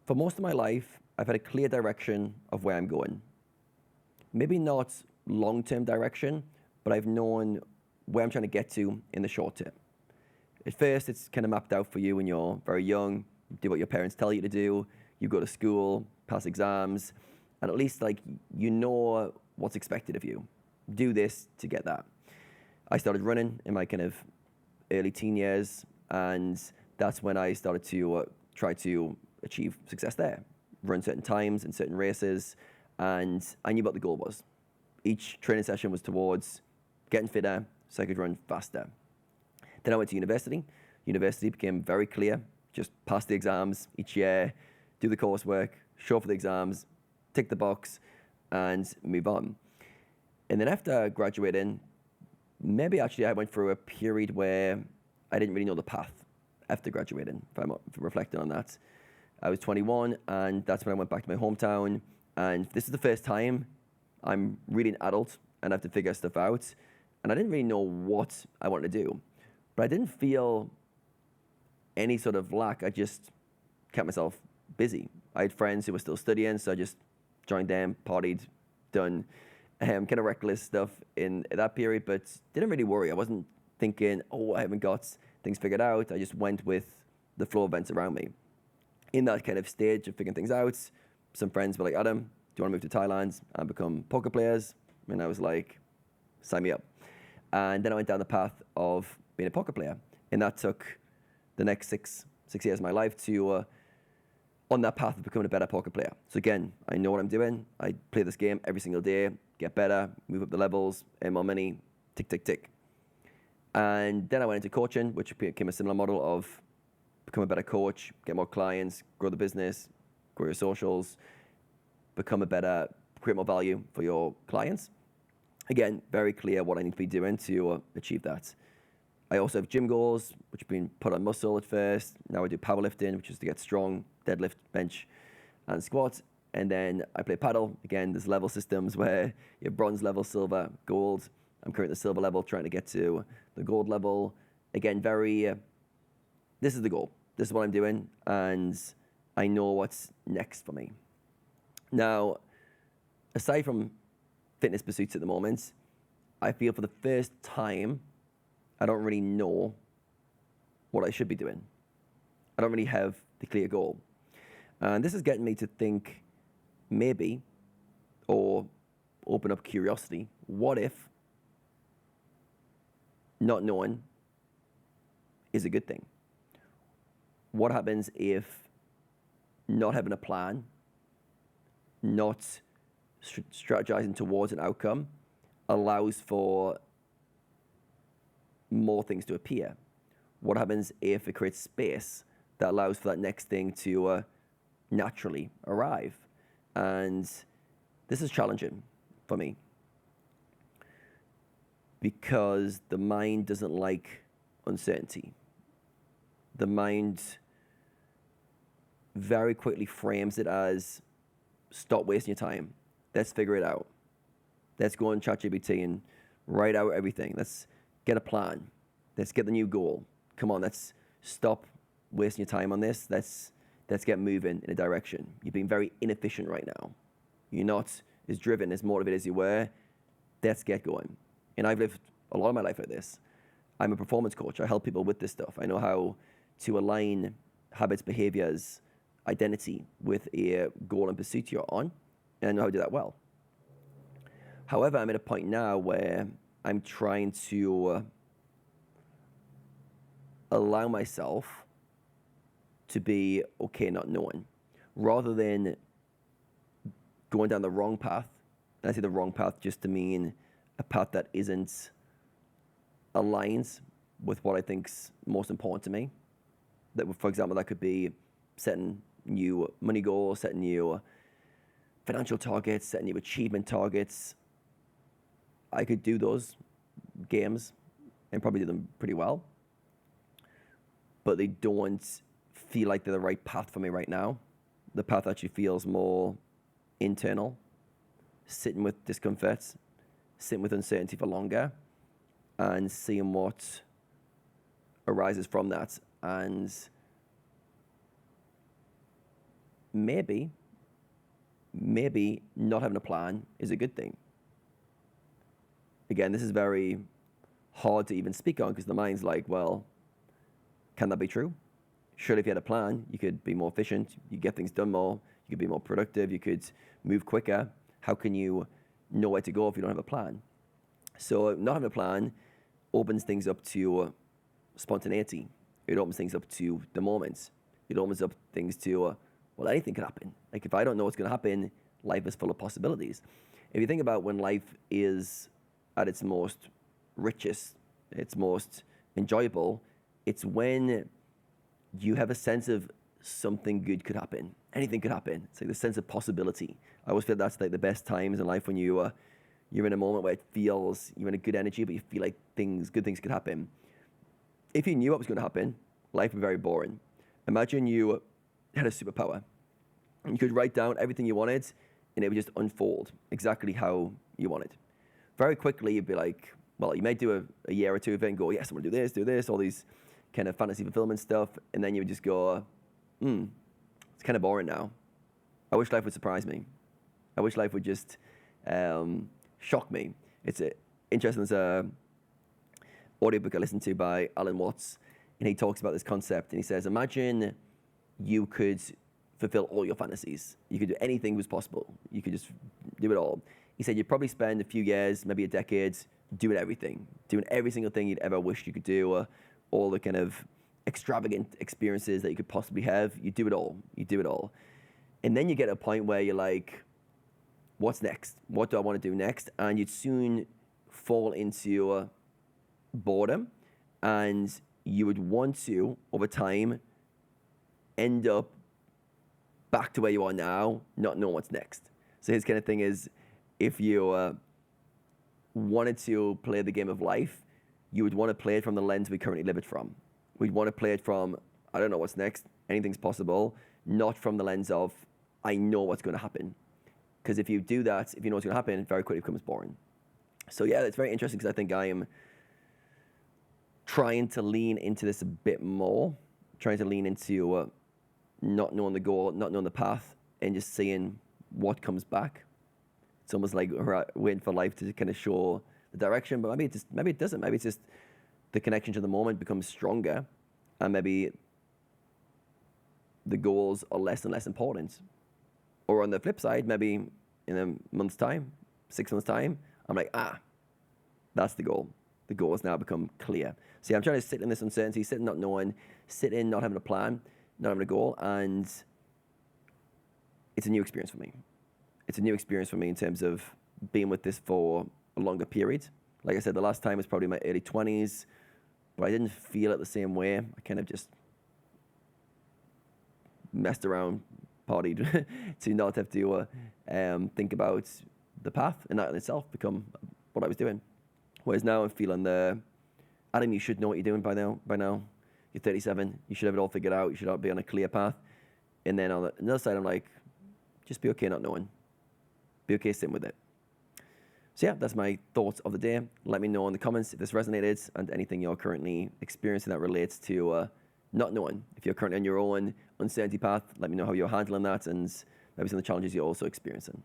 For most of my life, I've had a clear direction of where I'm going. Maybe not long-term direction, but I've known where I'm trying to get to in the short term. At first, it's kind of mapped out for you when you're very young. You do what your parents tell you to do. You go to school, pass exams, and at least like you know what's expected of you. Do this to get that. I started running in my kind of early teen years, and that's when I started to try to achieve success there. Run certain times in certain races, and I knew what the goal was. Each training session was towards getting fitter so I could run faster. Then I went to university. University became very clear. Just pass the exams each year, do the coursework, show up for the exams, tick the box, and move on. And then after graduating, maybe actually I went through a period where I didn't really know the path after graduating, if I'm reflecting on that. I was 21, and that's when I went back to my hometown. And this is the first time I'm really an adult and I have to figure stuff out. And I didn't really know what I wanted to do. But I didn't feel any sort of lack. I just kept myself busy. I had friends who were still studying, so I just joined them, partied, done kind of reckless stuff in that period, but didn't really worry. I wasn't thinking, oh, I haven't got things figured out. I just went with the flow of events around me. In that kind of stage of figuring things out, some friends were like, Adam, do you want to move to Thailand and become poker players? And I was like, sign me up. And then I went down the path of being a poker player. And that took the next six years of my life to on that path of becoming a better poker player. So again, I know what I'm doing. I play this game every single day, get better, move up the levels, earn more money, tick, tick, tick. And then I went into coaching, which became a similar model of become a better coach, get more clients, grow the business, grow your socials, become a better, create more value for your clients. Again, very clear what I need to be doing to achieve that. I also have gym goals, which have been put on muscle at first. Now I do powerlifting, which is to get strong, deadlift, bench, and squat. And then I play paddle. Again, there's level systems where you have bronze level, silver, gold. I'm currently at the silver level, trying to get to the gold level. Again, this is the goal. This is what I'm doing, and I know what's next for me. Now, aside from fitness pursuits at the moment, I feel for the first time, I don't really know what I should be doing. I don't really have the clear goal. And this is getting me to think maybe, or open up curiosity, what if not knowing is a good thing? What happens if not having a plan, not strategizing towards an outcome, allows for more things to appear? What happens if it creates space that allows for that next thing to naturally arrive? And this is challenging for me because the mind doesn't like uncertainty. The mind very quickly frames it as, stop wasting your time. Let's figure it out. Let's go on ChatGPT and write out everything. Let's get a plan. Let's get the new goal. Come on, let's stop wasting your time on this. Let's get moving in a direction. You're being very inefficient right now. You're not as driven, as motivated as you were. Let's get going. And I've lived a lot of my life like this. I'm a performance coach. I help people with this stuff. I know how to align habits, behaviors, identity with a goal and pursuit you're on, and I know how to do that well. However, I'm at a point now where I'm trying to allow myself to be okay not knowing, rather than going down the wrong path. And I say the wrong path just to mean a path that isn't aligned with what I think's most important to me. That, for example, that could be setting new money goals, setting new financial targets, setting new achievement targets. I could do those games and probably do them pretty well, but they don't feel like they're the right path for me right now. The path actually feels more internal, sitting with discomfort, sitting with uncertainty for longer, and seeing what arises from that. And maybe not having a plan is a good thing. Again, this is very hard to even speak on because the mind's like, well, can that be true? Surely if you had a plan, you could be more efficient, you get things done more, you could be more productive, you could move quicker. How can you know where to go if you don't have a plan? So not having a plan opens things up to spontaneity. It opens things up to the moments. It opens up things to, well, anything could happen. Like if I don't know what's going to happen, life is full of possibilities. If you think about when life is at its most richest, its most enjoyable, it's when you have a sense of something good could happen. Anything could happen. It's like the sense of possibility. I always feel that's like the best times in life when you're in a moment where it feels you're in a good energy, but you feel like good things could happen. If you knew what was going to happen, life would be very boring. Imagine you had a superpower. And you could write down everything you wanted, and it would just unfold exactly how you wanted. Very quickly, you'd be like, well, you might do a year or two of it and go, yes, I'm going to do this, all these kind of fantasy fulfillment stuff. And then you would just go, it's kind of boring now. I wish life would surprise me. I wish life would just shock me. It's interesting. There's an audiobook I listened to by Alan Watts, and he talks about this concept. And he says, imagine you could fulfill all your fantasies. You could do anything was possible. You could just do it all. He said you'd probably spend a few years, maybe a decade, doing everything, doing every single thing you'd ever wished you could do, all the kind of extravagant experiences that you could possibly have. You do it all. You do it all. And then you get to a point where you're like, what's next? What do I want to do next? And you'd soon fall into boredom, and you would want to, over time, end up back to where you are now, not knowing what's next. So his kind of thing is, if you wanted to play the game of life, you would want to play it from the lens we currently live it from. We'd want to play it from, I don't know what's next, anything's possible, not from the lens of, I know what's going to happen. Because if you do that, if you know what's going to happen, it very quickly becomes boring. So yeah, it's very interesting because I think I am trying to lean into this a bit more, trying to lean into not knowing the goal, not knowing the path, and just seeing what comes back. It's almost like waiting for life to kind of show the direction, but maybe it doesn't. Maybe it's just the connection to the moment becomes stronger, and maybe the goals are less and less important. Or on the flip side, maybe in a month's time, 6 months' time, I'm like, that's the goal. The goal has now become clear. See, I'm trying to sit in this uncertainty, sit in not knowing, sit in not having a plan, not having a goal, and it's a new experience for me. It's a new experience for me in terms of being with this for a longer period. Like I said, the last time was probably my early 20s, but I didn't feel it the same way. I kind of just messed around, partied, to not have to think about the path, and that in itself become what I was doing. Whereas now I'm feeling Adam, you should know what you're doing by now. You're 37. You should have it all figured out. You should be on a clear path. And then on the other side, I'm like, just be okay not knowing. Be okay sitting with it. So yeah, that's my thoughts of the day. Let me know in the comments if this resonated and anything you're currently experiencing that relates to not knowing. If you're currently on your own uncertainty path, let me know how you're handling that and maybe some of the challenges you're also experiencing.